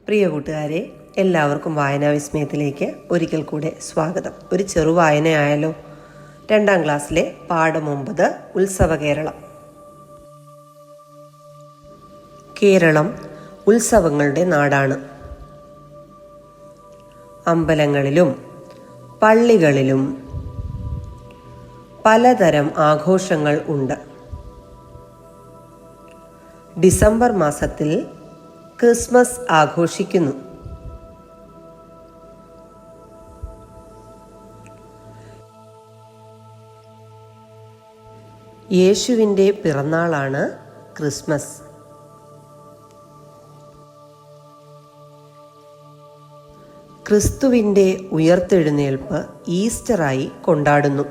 പ്രിയ കൂട്ടുകാരെ, എല്ലാവർക്കും വായനാ വിസ്മയത്തിലേക്ക് ഒരിക്കൽ കൂടെ സ്വാഗതം. ഒരു ചെറു വായനയായാലോ? 2ാം ക്ലാസ്സിലെ പാഠം 9 ഉത്സവ കേരളം. കേരളം ഉത്സവങ്ങളുടെ നാടാണ്. അമ്പലങ്ങളിലും പള്ളികളിലും പലതരം ആഘോഷങ്ങൾ ഉണ്ട്. ഡിസംബർ മാസത്തിൽ ക്രിസ്മസ് ആഘോഷിക്കുന്നു. യേശുവിൻ്റെ പിറന്നാളാണ് ക്രിസ്മസ്. ക്രിസ്തുവിൻ്റെ ഉയർത്തെഴുന്നേൽപ്പ് ഈസ്റ്ററായി കൊണ്ടാടുന്നു.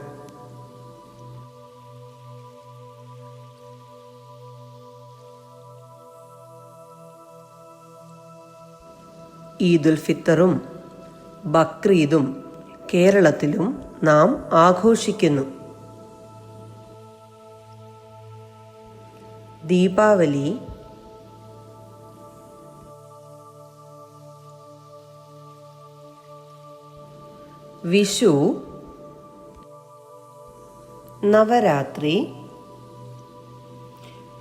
ഈദുൽ ഫിത്തറും ബക്രീദും കേരളത്തിലും നാം ആഘോഷിക്കുന്നു. ദീപാവലി, വിഷു, നവരാത്രി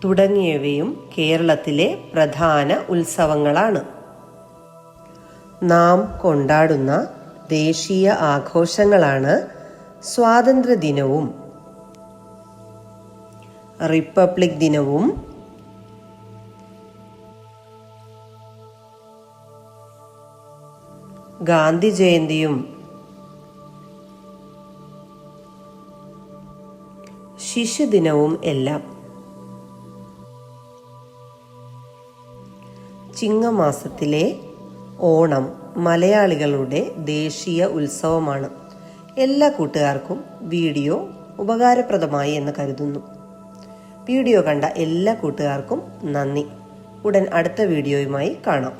തുടങ്ങിയവയും കേരളത്തിലെ പ്രധാന ഉത്സവങ്ങളാണ്. നാം കൊണ്ടാടുന്ന ദേശീയ ആഘോഷങ്ങളാണ് സ്വാതന്ത്ര്യദിനവും റിപ്പബ്ലിക് ദിനവും ഗാന്ധി ജയന്തിയും ശിശുദിനവും എല്ലാം. ചിങ്ങമാസത്തിലെ ഓണം മലയാളികളുടെ ദേശീയ ഉത്സവമാണ്. എല്ലാ കൂട്ടുകാർക്കും വീഡിയോ ഉപകാരപ്രദമായി എന്ന് കരുതുന്നു. വീഡിയോ കണ്ട എല്ലാ കൂട്ടുകാർക്കും നന്ദി. ഉടൻ അടുത്ത വീഡിയോയുമായി കാണാം.